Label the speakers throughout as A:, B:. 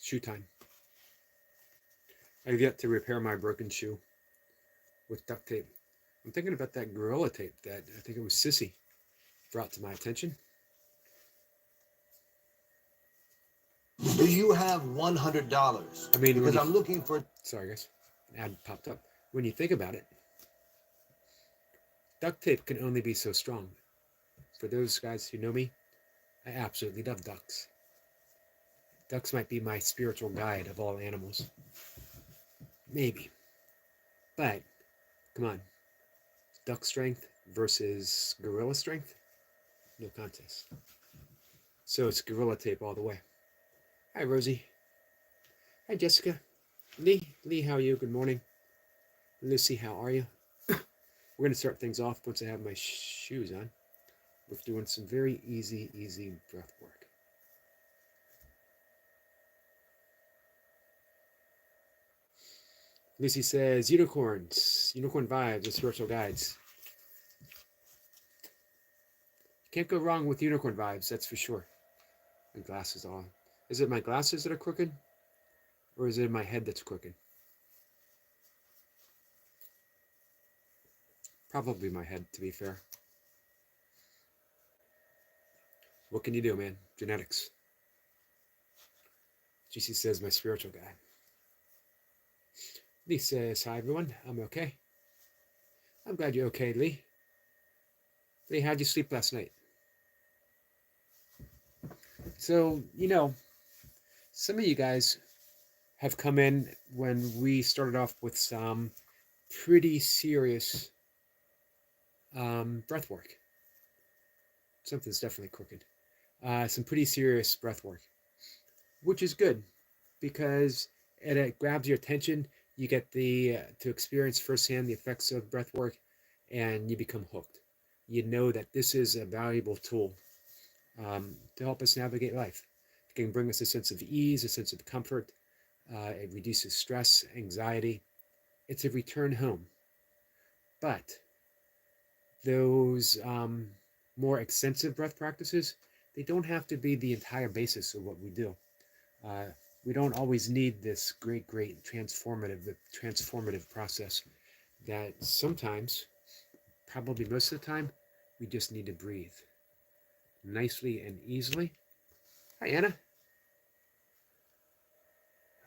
A: Shoe time. I've yet to repair my broken shoe with duct tape. I'm thinking about that Gorilla Tape that I think it was Sissy brought to my attention.
B: Do you have $100?
A: I mean, when
B: Because
A: you...
B: I'm looking for.
A: Sorry, guys. An ad popped up. When you think about it, duct tape can only be so strong. For those guys who know me, I absolutely love ducks. Ducks might be my spiritual guide of all animals. Maybe. But, come on. Duck strength versus gorilla strength? No contest. So it's Gorilla Tape all the way. Hi, Rosie. Hi, Jessica. Lee. Lee, how are you? Good morning. Lucy, how are you? We're going to start things off once I have my shoes on with doing some very easy breath work. Lucy says, unicorns, unicorn vibes, and spiritual guides. Can't go wrong with unicorn vibes, that's for sure. My glasses on. Is it my glasses that are crooked? Or is it my head that's crooked? Probably my head, to be fair. What can you do, man? Genetics. GC says, my spiritual guide. Lee says, hi, everyone. I'm okay. I'm glad you're okay, Lee. Lee, how'd you sleep last night? So, some of you guys have come in when we started off with some pretty serious breath work. Something's definitely crooked. Some pretty serious breath work, which is good because it grabs your attention. You get to experience firsthand the effects of breath work, and you become hooked. You know that this is a valuable tool to help us navigate life. It can bring us a sense of ease, a sense of comfort. It reduces stress, anxiety. It's a return home. But those more extensive breath practices, they don't have to be the entire basis of what we do. Uh, we don't always need this great transformative process. That sometimes, probably most of the time, we just need to breathe nicely and easily. Hi, Anna.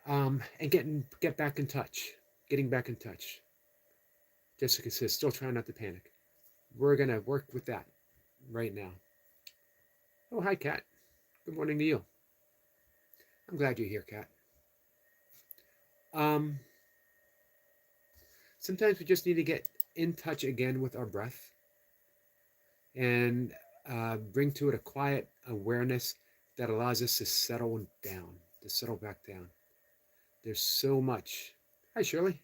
A: And get back in touch. Getting back in touch. Jessica says, still trying not to panic. We're gonna work with that right now. Oh, hi, Kat. Good morning to you. I'm glad you're here, Kat. Um, Sometimes we just need to get in touch again with our breath and bring to it a quiet awareness that allows us to settle down, to settle back down. There's so much. Hi, Shirley.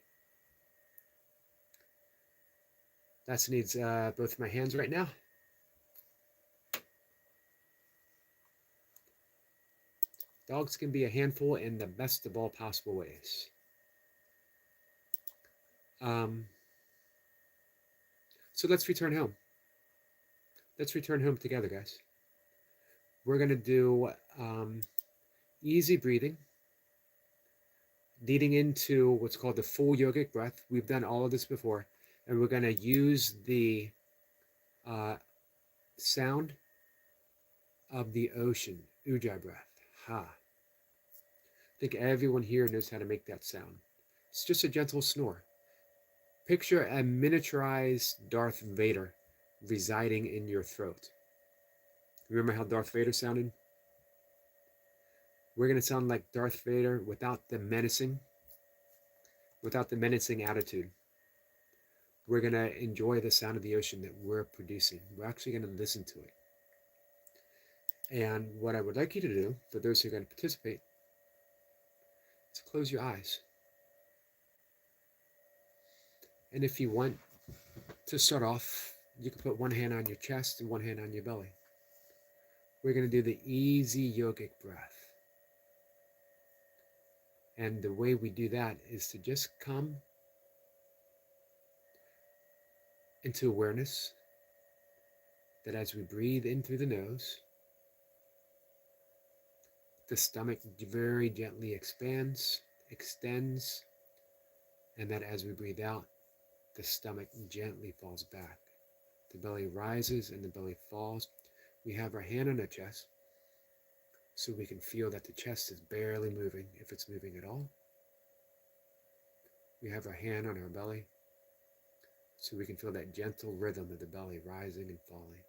A: That needs both my hands right now. Dogs can be a handful in the best of all possible ways. So let's return home. Let's return home together, guys. We're going to do easy breathing, leading into what's called the full yogic breath. We've done all of this before, and we're going to use the sound of the ocean, ujjayi breath. Ha. I think everyone here knows how to make that sound. It's just a gentle snore. Picture a miniaturized Darth Vader residing in your throat. Remember how Darth Vader sounded? We're going to sound like Darth Vader without the menacing attitude. We're going to enjoy the sound of the ocean that we're producing. We're actually going to listen to it. And what I would like you to do, for those who are going to participate, is close your eyes. And if you want to start off, you can put one hand on your chest and one hand on your belly. We're going to do the easy yogic breath. And the way we do that is to just come into awareness that as we breathe in through the nose, The stomach very gently expands, extends, and that as we breathe out, the stomach gently falls back. The belly rises and the belly falls. We have our hand on the chest, so we can feel that the chest is barely moving, if it's moving at all. We have our hand on our belly, so we can feel that gentle rhythm of the belly rising and falling.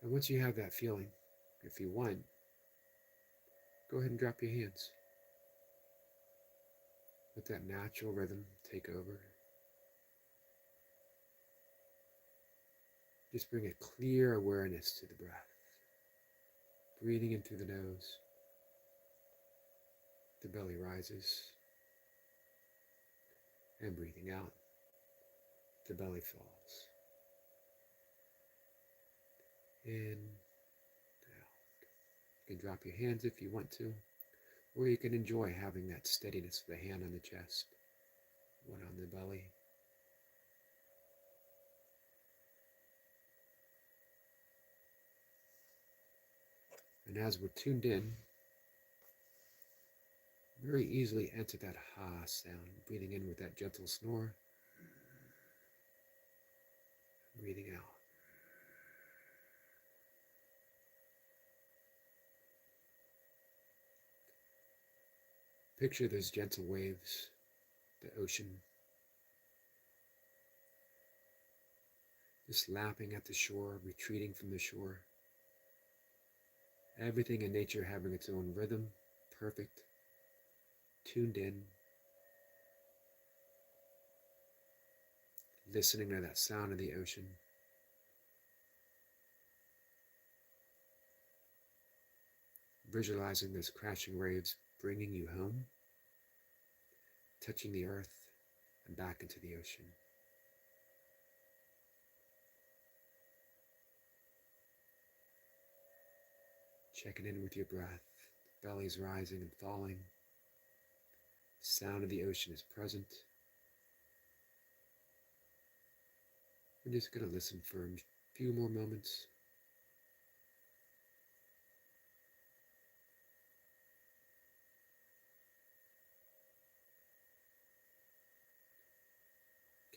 A: And once you have that feeling, if you want, go ahead and drop your hands. Let that natural rhythm take over. Just bring a clear awareness to the breath. Breathing in through the nose, the belly rises, and breathing out, the belly falls. In, out. You can drop your hands if you want to, or you can enjoy having that steadiness of the hand on the chest, one on the belly. And as we're tuned in, very easily enter that ha sound, breathing in with that gentle snore, breathing out. Picture those gentle waves, the ocean, just lapping at the shore, retreating from the shore. Everything in nature having its own rhythm, perfect, tuned in, listening to that sound of the ocean. Visualizing those crashing waves bringing you home, touching the earth and back into the ocean. Checking in with your breath, belly's rising and falling. The sound of the ocean is present. We're just going to listen for a few more moments.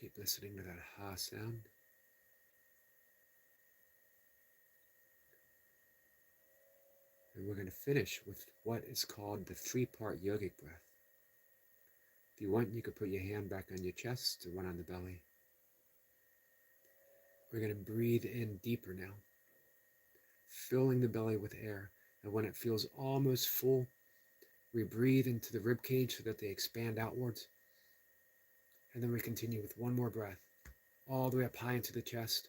A: Keep listening to that ha sound. And we're going to finish with what is called the 3-part yogic breath. If you want, you could put your hand back on your chest or one on the belly. We're going to breathe in deeper now, filling the belly with air. And when it feels almost full, we breathe into the rib cage so that they expand outwards. And then we continue with one more breath, all the way up high into the chest,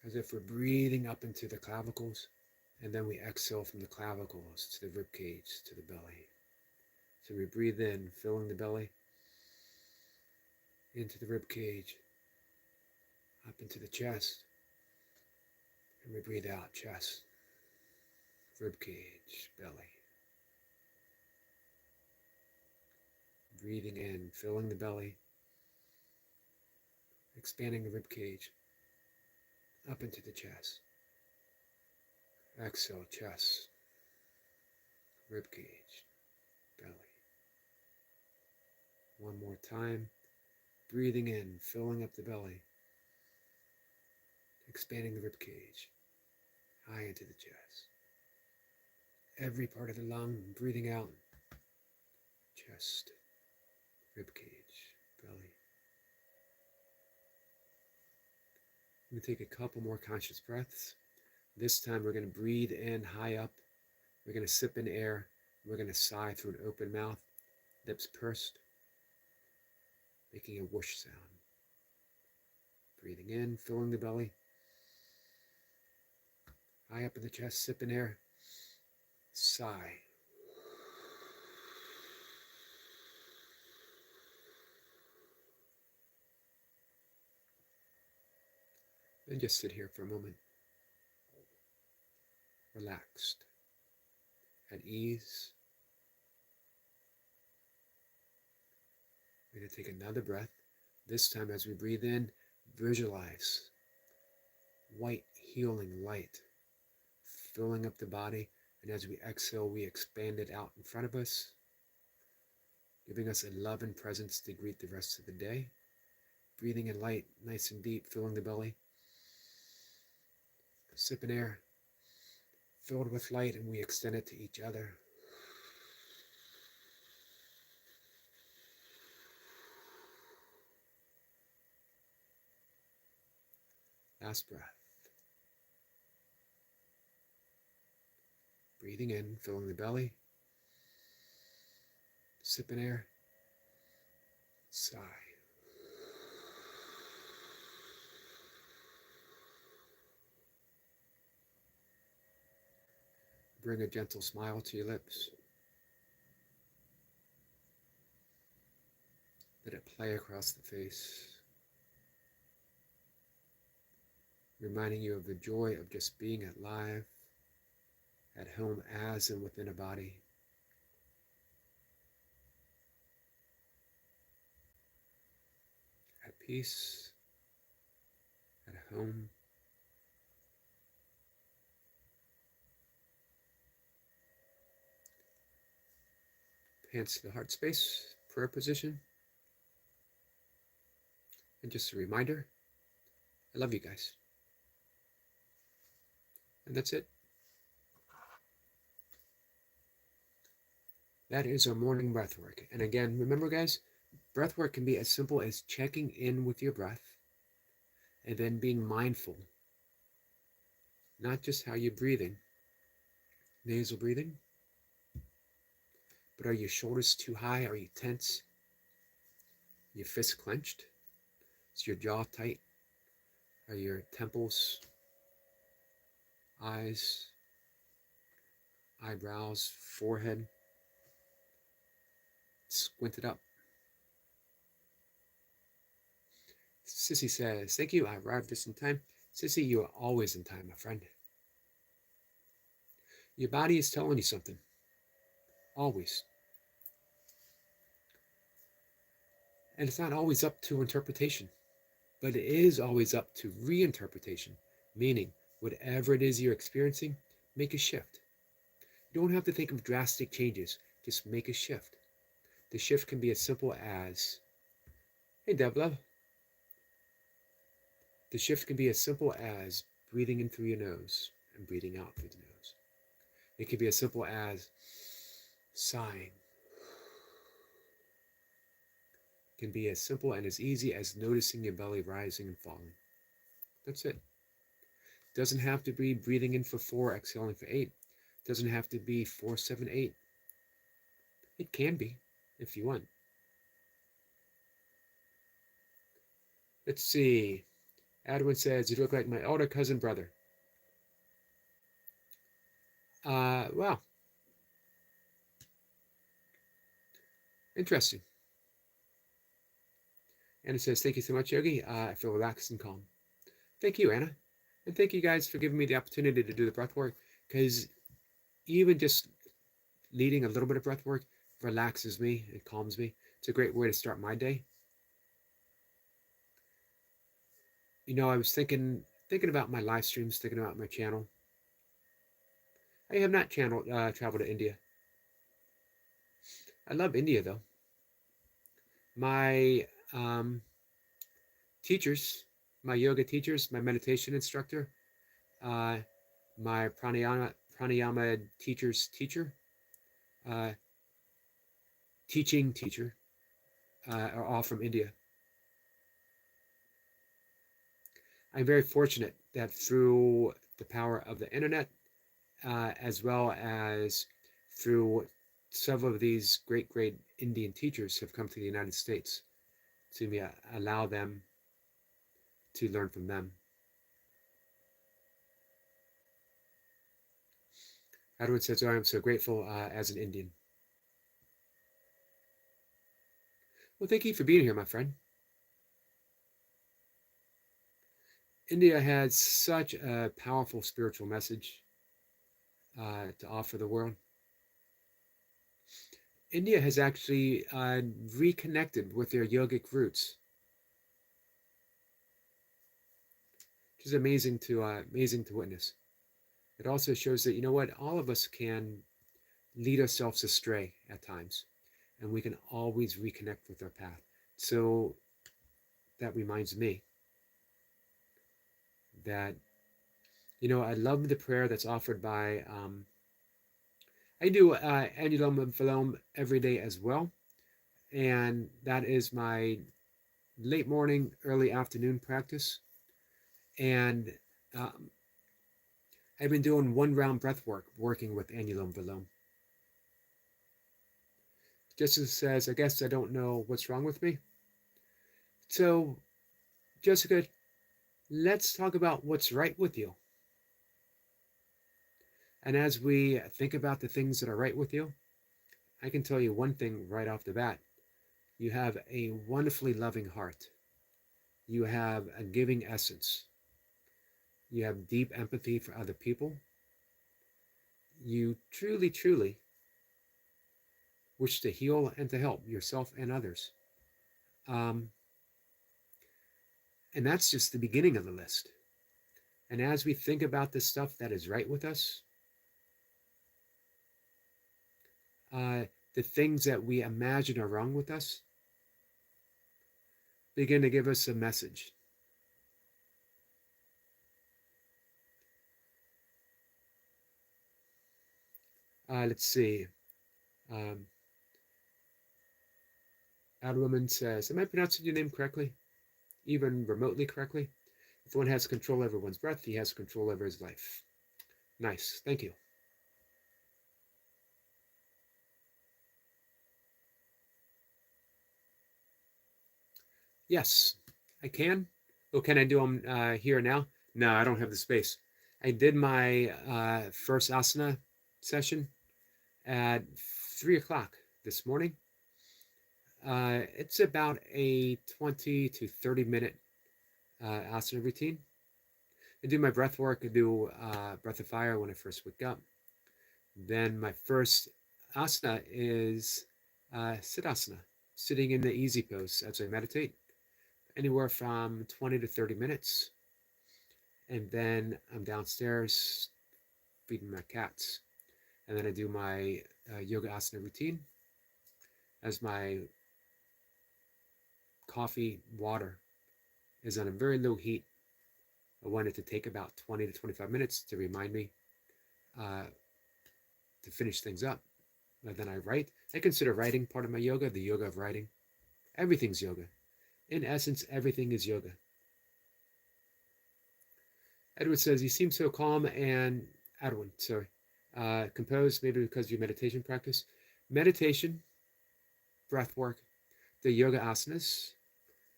A: as if we're breathing up into the clavicles. And then we exhale from the clavicles to the rib cage, to the belly. So we breathe in, filling the belly, into the rib cage, up into the chest. And we breathe out, chest, rib cage, belly. Breathing in, filling the belly, expanding the rib cage, up into the chest. Exhale, chest, rib cage, belly. One more time. Breathing in, filling up the belly, expanding the rib cage, high into the chest. Every part of the lung, breathing out, chest, rib cage, belly. I'm going to take a couple more conscious breaths. This time we're going to breathe in high up. We're going to sip in air. We're going to sigh through an open mouth, lips pursed, making a whoosh sound. Breathing in, filling the belly. High up in the chest, sip in air. Sigh. Then just sit here for a moment. Relaxed. At ease. We're going to take another breath. This time as we breathe in, visualize white healing light filling up the body. And as we exhale, we expand it out in front of us, giving us a love and presence to greet the rest of the day. Breathing in light, nice and deep, filling the belly. Sipping air, filled with light, and we extend it to each other. Last breath. Breathing in, filling the belly. Sipping air. Sigh. Bring a gentle smile to your lips. Let it play across the face, reminding you of the joy of just being alive, at home as and within a body. At peace, at home. Hands to the heart space, prayer position. And just a reminder, I love you guys. And that's it. That is our morning breath work. And again, remember guys, breath work can be as simple as checking in with your breath and then being mindful, not just how you're breathing, nasal breathing, but are your shoulders too high? Are you tense? Your fists clenched? Is your jaw tight? Are your temples, eyes, eyebrows, forehead squinted up? Sissy says, thank you, I arrived just in time. Sissy, you are always in time, my friend. Your body is telling you something. Always. And it's not always up to interpretation, but it is always up to reinterpretation, meaning whatever it is you're experiencing, make a shift. You don't have to think of drastic changes, just make a shift. The shift can be as simple as, hey Deb, the shift can be as simple as breathing in through your nose and breathing out through the nose. It can be as simple as sighing. It can be as simple and as easy as noticing your belly rising and falling. That's it. It doesn't have to be breathing in for 4, exhaling for 8. It doesn't have to be 4, 7, 8. It can be, if you want. Let's see. Edwin says, you look like my older cousin brother. Wow. Interesting. Anna says, thank you so much, Yogi. I feel relaxed and calm. Thank you, Anna. And thank you guys for giving me the opportunity to do the breath work, because even just leading a little bit of breath work relaxes me and calms me. It's a great way to start my day. You know, I was thinking about my live streams, thinking about my channel. I have not traveled to India. I love India, though. My teachers, my yoga teachers, my meditation instructor, my pranayama teacher's teacher, teaching teacher, are all from India. I'm very fortunate that through the power of the internet, as well as through several of these great Indian teachers have come to the United States to allow them to learn from them. Edward says, oh, I'm so grateful as an Indian. Well, thank you for being here, my friend. India has such a powerful spiritual message to offer the world. India has actually reconnected with their yogic roots, which is amazing to witness. It also shows that, you know what, all of us can lead ourselves astray at times, and we can always reconnect with our path. So that reminds me that, I love the prayer that's offered by, I do Anulom Vilom every day as well. And that is my late morning, early afternoon practice. And um, I've been doing 1 round breath work, working with Anulom Vilom. Jessica says, I guess I don't know what's wrong with me. So, Jessica, let's talk about what's right with you. And as we think about the things that are right with you, I can tell you one thing right off the bat. You have a wonderfully loving heart. You have a giving essence. You have deep empathy for other people. You truly, truly wish to heal and to help yourself and others. Um, and that's just the beginning of the list. And as we think about the stuff that is right with us, uh, the things that we imagine are wrong with us begin to give us a message. Let's see. Um, Adwoman says, am I pronouncing your name correctly? Even remotely correctly? If one has control over one's breath, he has control over his life. Nice. Thank you. Yes, I can. Oh, can I do them here now? No, I don't have the space. I did my first asana session at 3 o'clock this morning. It's about a 20 to 30 minute asana routine. I do my breath work. I do breath of fire when I first wake up. Then my first asana is siddhasana, sitting in the easy pose as I meditate, anywhere from 20 to 30 minutes. And then I'm downstairs feeding my cats. And then I do my yoga asana routine as my coffee water is on a very low heat. I want it to take about 20 to 25 minutes to remind me uh, to finish things up. And then I write. I consider writing part of my yoga, the yoga of writing. Everything's yoga. In essence, everything is yoga. Edward says, you seem so calm and, Edwin, sorry, composed, maybe because of your meditation practice. Meditation, breath work, the yoga asanas,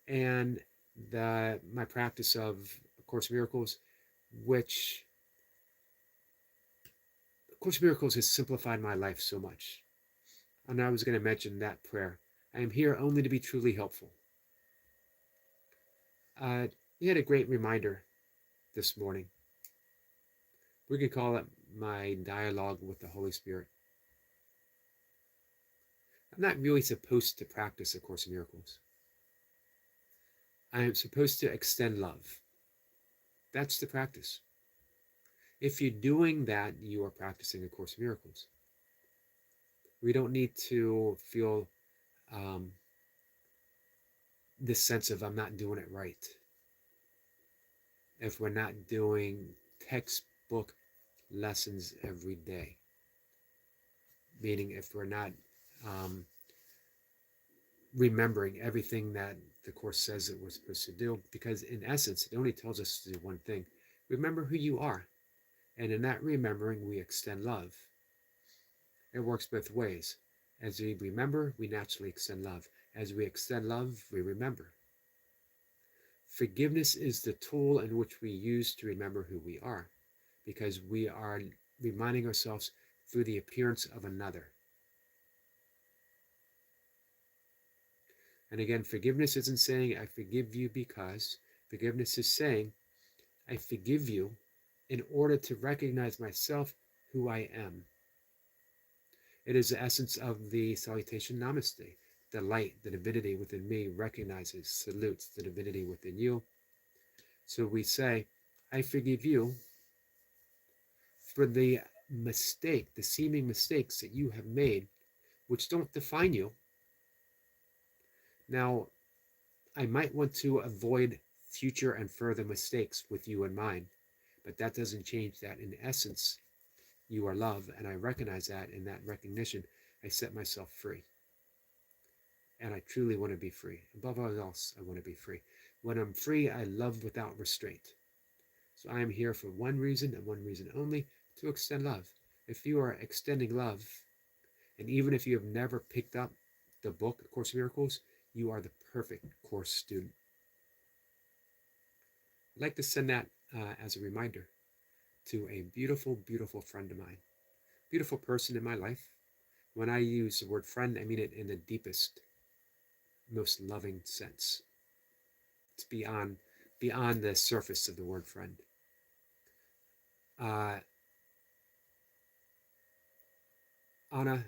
A: and my practice of Course in Miracles, which Course in Miracles has simplified my life so much. And I was going to mention that prayer. I am here only to be truly helpful. You had a great reminder this morning. We could call it my dialogue with the Holy Spirit. I'm not really supposed to practice A Course in Miracles. I am supposed to extend love. That's the practice. If you're doing that, you are practicing A Course in Miracles. We don't need to feel this sense of I'm not doing it right. If we're not doing textbook lessons every day, meaning if we're not remembering everything that the Course says that we're supposed to do, because in essence, it only tells us to do one thing. Remember who you are. And in that remembering, we extend love. It works both ways. As we remember, we naturally extend love. As we extend love, we remember. Forgiveness is the tool in which we use to remember who we are, because we are reminding ourselves through the appearance of another. And again, forgiveness isn't saying, I forgive you because. Forgiveness is saying, I forgive you in order to recognize myself, who I am. It is the essence of the salutation Namaste. The light, the divinity within me recognizes, salutes the divinity within you. So we say, I forgive you for the seeming mistakes that you have made, which don't define you. Now, I might want to avoid future and further mistakes with you in mind, but that doesn't change that in essence, you are love, and I recognize that. In that recognition, I set myself free. And I truly want to be free. Above all else, I want to be free. When I'm free, I love without restraint. So I am here for one reason and one reason only, to extend love. If you are extending love, and even if you have never picked up the book, A Course in Miracles, you are the perfect course student. I'd like to send that as a reminder to a beautiful, beautiful friend of mine, beautiful person in my life. When I use the word friend, I mean it in the deepest, most loving sense. It's beyond the surface of the word friend. Anna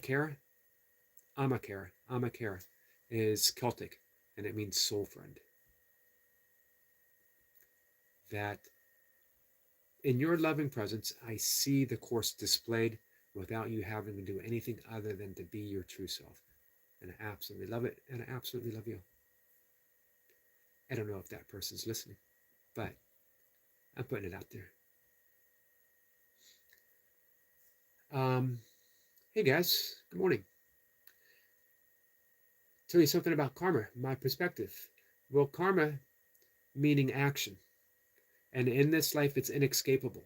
A: Kara, Amakara is Celtic, and it means soul friend. That in your loving presence, I see the course displayed without you having to do anything other than to be your true self. And I absolutely love it, and I absolutely love you. I don't know if that person's listening, but I'm putting it out there. Hey guys, good morning. Tell you something about karma, my perspective. Well, karma meaning action. And in this life, it's inescapable.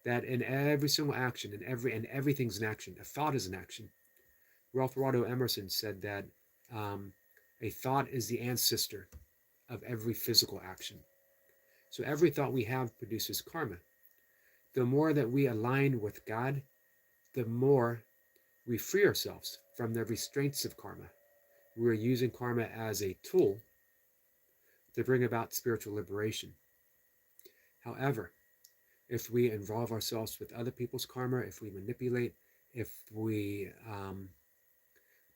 A: That in every single action, and everything's an action. A thought is an action. Ralph Waldo Emerson said that a thought is the ancestor of every physical action. So every thought we have produces karma. The more that we align with God, the more we free ourselves from the restraints of karma. We're using karma as a tool to bring about spiritual liberation. However, if we involve ourselves with other people's karma, if we manipulate, if we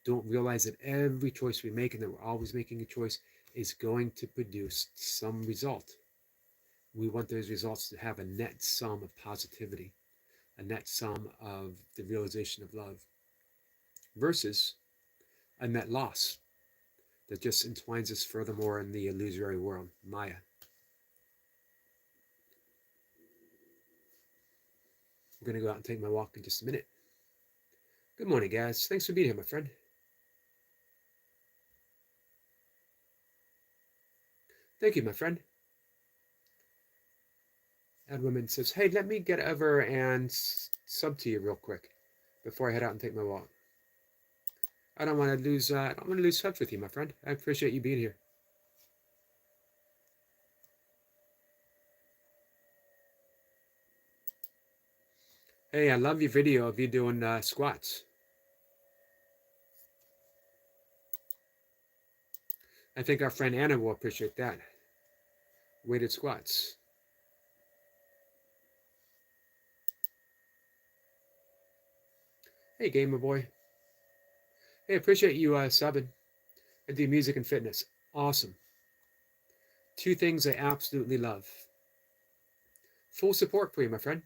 A: don't realize that every choice we make, and that we're always making a choice, is going to produce some result. We want those results to have a net sum of positivity, a net sum of the realization of love, versus a net loss that just entwines us furthermore in the illusory world, Maya. I'm going to go out and take my walk in just a minute. Good morning, guys. Thanks for being here, my friend. Thank you, my friend. Edwoman says, hey, let me get over and sub to you real quick before I head out and take my walk. I don't want to lose touch with you, my friend. I appreciate you being here. Hey, I love your video of you doing squats. I think our friend Anna will appreciate that. Weighted squats. Hey, Gamer Boy. Hey, appreciate you subbing. I do music and fitness. Awesome. Two things I absolutely love. Full support for you, my friend.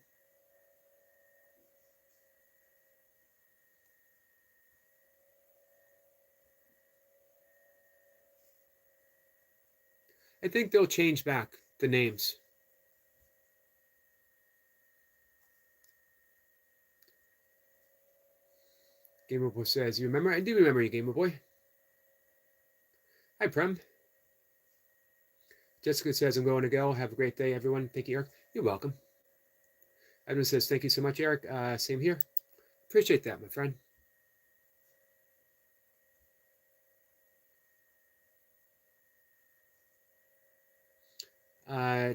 A: I think they'll change back the names. Gamer Boy says, you remember? I do remember you, Gamer Boy. Hi, Prem. Jessica says, I'm going to go. Have a great day, everyone. Thank you, Eric. You're welcome. Edwin says, thank you so much, Eric. Same here. Appreciate that, my friend.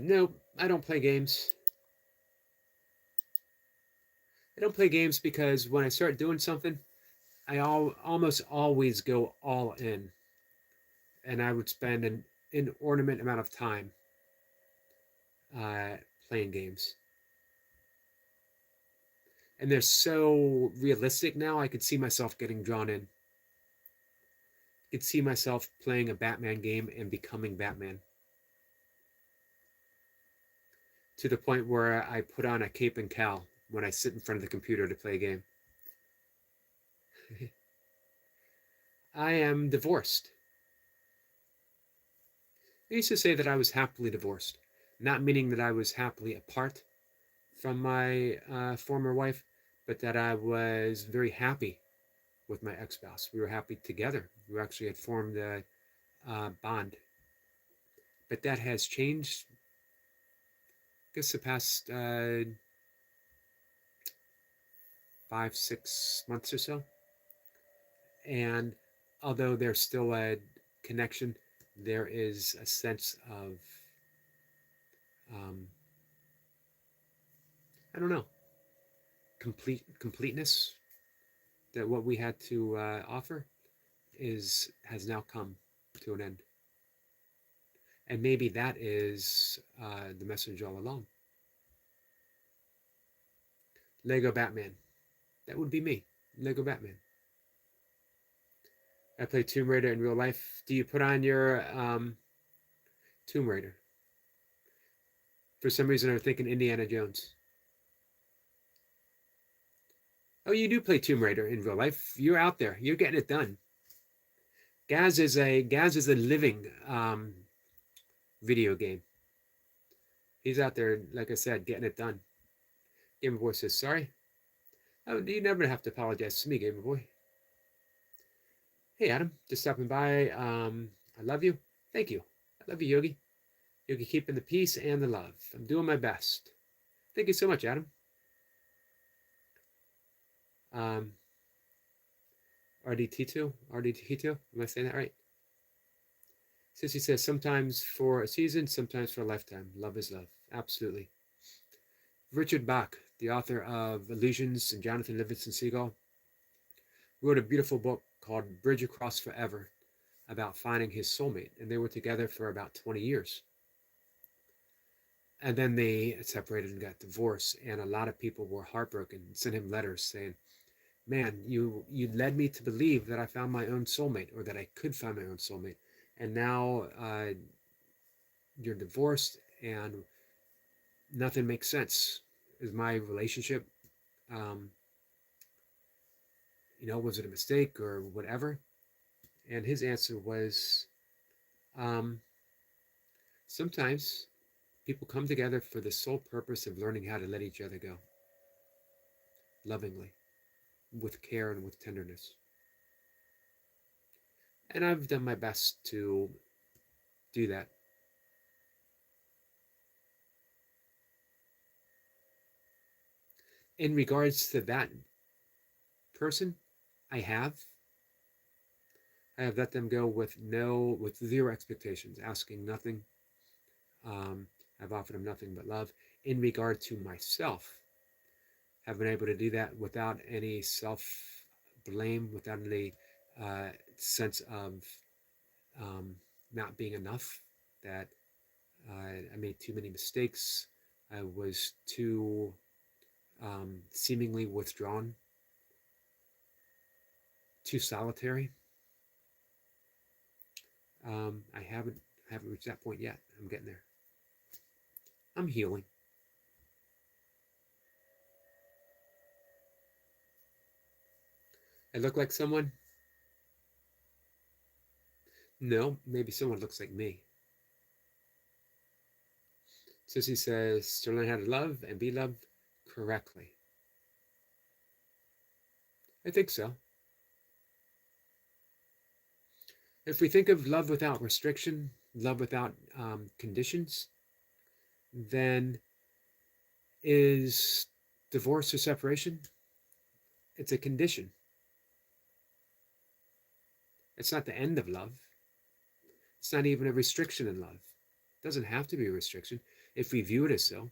A: No, I don't play games. I don't play games because when I start doing something, I almost always go all in. And I would spend an inordinate amount of time playing games. And they're so realistic now, I could see myself getting drawn in. I could see myself playing a Batman game and becoming Batman. to the point where I put on a cape and cowl when I sit in front of the computer to play a game. I am divorced. I used to say that I was happily divorced, not meaning that I was happily apart from my former wife, but that I was very happy with my ex-spouse. We were happy together. We actually had formed a bond. But that has changed, I guess, the past 5, 6 months or so. And although there's still a connection, there is a sense of, um, I don't know, completeness that what we had to offer has now come to an end. And maybe that is the message all along. Lego Batman. That would be me. Lego Batman. I play Tomb Raider in real life. Do you put on your Tomb Raider? For some reason, I'm thinking Indiana Jones. Oh, you do play Tomb Raider in real life. You're out there. You're getting it done. Gaz is a living video game. He's out there, like I said, getting it done. Gamer Boy says sorry. Oh, you never have to apologize to me, Gamer Boy. Hey, Adam, just stopping by. I love you. Thank you. I love you, Yogi. Yogi, keeping the peace and the love. I'm doing my best. Thank you so much, Adam. Um, RDT2? Am I saying that right? Sissy says, sometimes for a season, sometimes for a lifetime. Love is love. Absolutely. Richard Bach, the author of Illusions and Jonathan Livingston Seagull, wrote a beautiful book called Bridge Across Forever about finding his soulmate. And they were together for about 20 years. And then they separated and got divorced. And a lot of people were heartbroken and sent him letters saying, man, you led me to believe that I found my own soulmate, or that I could find my own soulmate. And now you're divorced and nothing makes sense. Is my relationship, um, was it a mistake or whatever? And his answer was, um, sometimes people come together for the sole purpose of learning how to let each other go lovingly, with care and with tenderness. And I've done my best to do that. In regards to that person, I have let them go with zero expectations, asking nothing. I've offered them nothing but love. In regard to myself, have been able to do that without any self blame, without any sense of not being enough. That I made too many mistakes. I was too seemingly withdrawn, too solitary. I haven't reached that point yet. I'm getting there. I'm healing. I look like someone? No, maybe someone looks like me. Sissy says to learn how to love and be loved correctly. I think so. If we think of love without restriction, love without conditions, then is divorce or separation? It's a condition. It's not the end of love. It's not even a restriction in love. It doesn't have to be a restriction if we view it as so.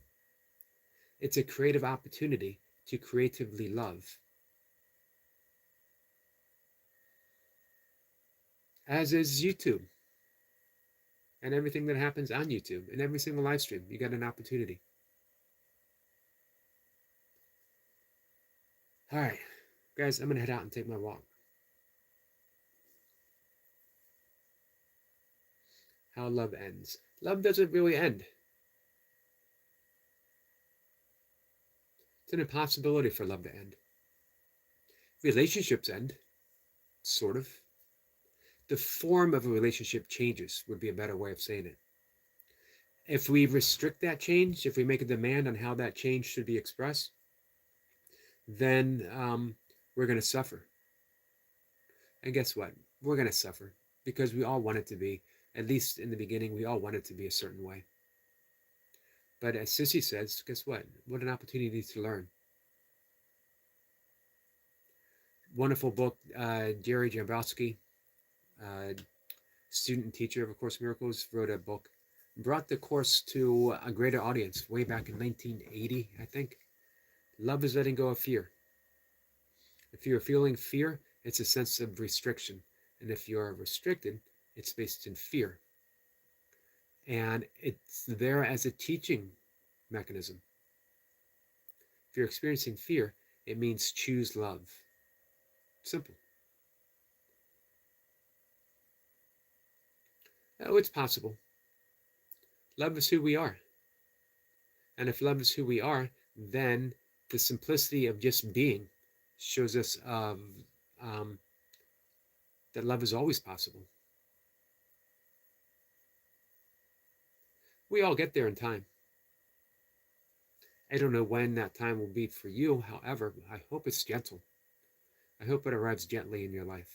A: It's a creative opportunity to creatively love. As is YouTube and everything that happens on YouTube and every single live stream. You got an opportunity. All right, guys, I'm going to head out and take my walk. How love ends. Love doesn't really end. It's an impossibility for love to end. Relationships end, sort of. The form of a relationship changes, would be a better way of saying it. If we restrict that change, if we make a demand on how that change should be expressed, then we're going to suffer. And guess what? We're going to suffer because we all want it to be, at least in the beginning, we all want it to be a certain way. But as Sissy says, guess what? What an opportunity to learn. Wonderful book, Jerry Jambrowski, student and teacher of A Course in Miracles, wrote a book, brought the Course to a greater audience way back in 1980, I think. Love is letting go of fear. If you're feeling fear, it's a sense of restriction. And if you're restricted, it's based in fear. And it's there as a teaching mechanism. If you're experiencing fear, it means choose love. Simple. Oh, it's possible. Love is who we are. And if love is who we are, then the simplicity of just being shows us that love is always possible. We all get there in time. I don't know when that time will be for you. However, I hope it's gentle. I hope it arrives gently in your life.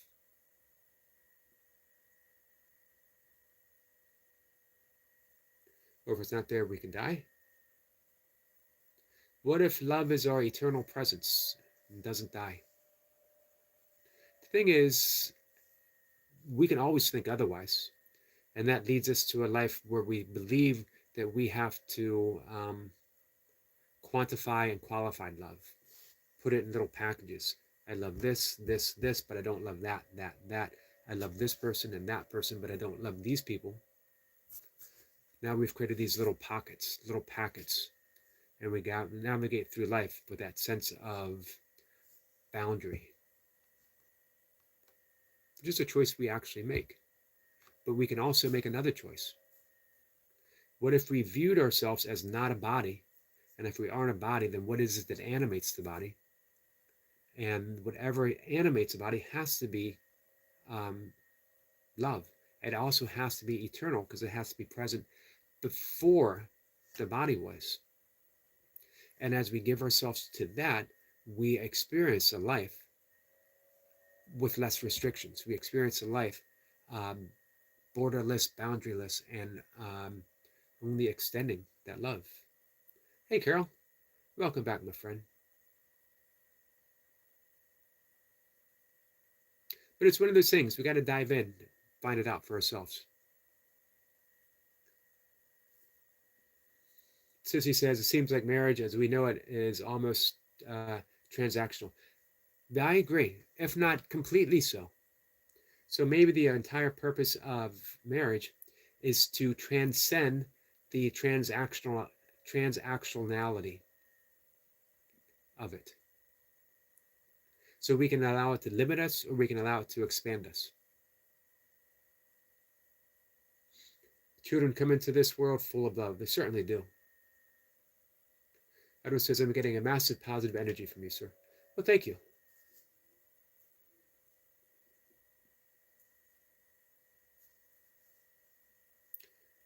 A: Or if it's not there, we can die. What if love is our eternal presence and doesn't die? The thing is, we can always think otherwise. And that leads us to a life where we believe that we have to quantify and qualify love. Put it in little packages. I love this, this, this, but I don't love that, that, that. I love this person and that person, but I don't love these people. Now we've created these little pockets, little packets, and we navigate through life with that sense of boundary. Which is a choice we actually make. But we can also make another choice. What if we viewed ourselves as not a body? And if we aren't a body, then what is it that animates the body? And whatever animates the body has to be love. It also has to be eternal because it has to be present before the body was. And as we give ourselves to that, we experience a life with less restrictions. We experience a life borderless, boundaryless, and only extending that love. Hey, Carol. Welcome back, my friend. But it's one of those things. We got to dive in, find it out for ourselves. Sissy says, it seems like marriage as we know it is almost transactional. I agree, if not completely so. So maybe the entire purpose of marriage is to transcend the transactionality of it. So we can allow it to limit us or we can allow it to expand us. Children come into this world full of love. They certainly do. Edward says, I'm getting a massive positive energy from you, sir. Well, thank you.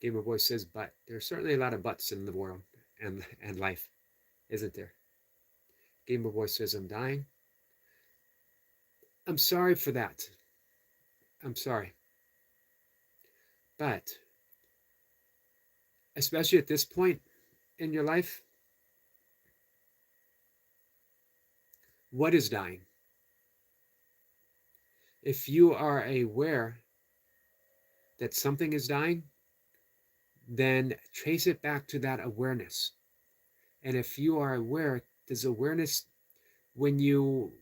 A: Gamer Boy says, but there's certainly a lot of buts in the world and life, isn't there? Gamer Boy says, I'm dying. I'm sorry for that. I'm sorry. But especially at this point in your life, what is dying? If you are aware that something is dying, then trace it back to that awareness. And if you are aware, does awareness, when you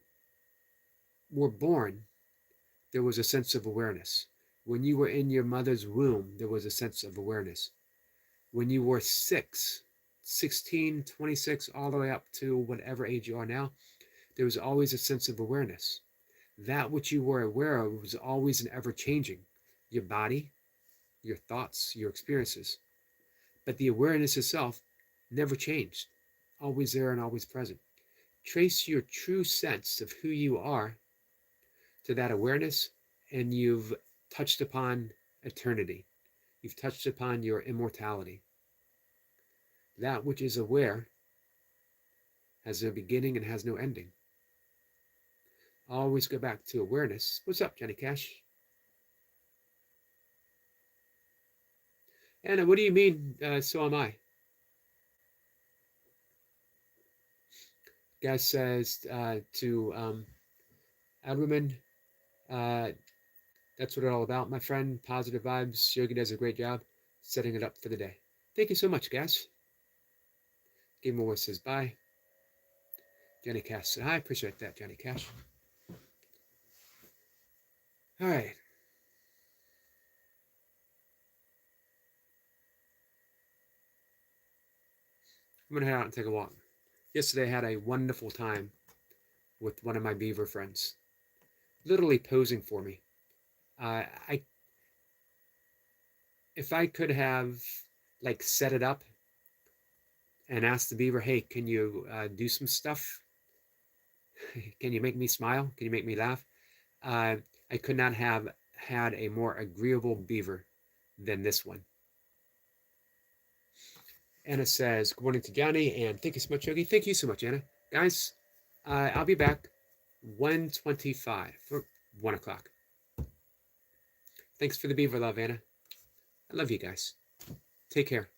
A: were born, there was a sense of awareness. When you were in your mother's womb, there was a sense of awareness. When you were 16, 26, all the way up to whatever age you are now, there was always a sense of awareness. That which you were aware of was always and ever changing. Your body, your thoughts, your experiences. But the awareness itself never changed. Always there and always present. trace your true sense of who you are to that awareness, and you've touched upon eternity. You've touched upon your immortality. That which is aware has no beginning and has no ending. Always go back to awareness. What's up, Johnny Cash? Anna, what do you mean, so am I? Guy says to Alderman, that's what it's all about, my friend. Positive vibes. Yogi does a great job setting it up for the day. Thank you so much, guys. Game Award says bye. Johnny Cash said hi. Appreciate that, Johnny Cash. All right. I'm going to head out and take a walk. Yesterday I had a wonderful time with one of my beaver friends, literally posing for me. If I could have like set it up and asked the beaver, hey, can you do some stuff? Can you make me smile? Can you make me laugh? I could not have had a more agreeable beaver than this one. Anna says, good morning to Johnny, and thank you so much, Yogi. Thank you so much, Anna. Guys, I'll be back 1:25 or 1 o'clock. Thanks for the beaver love, Anna. I love you guys. Take care.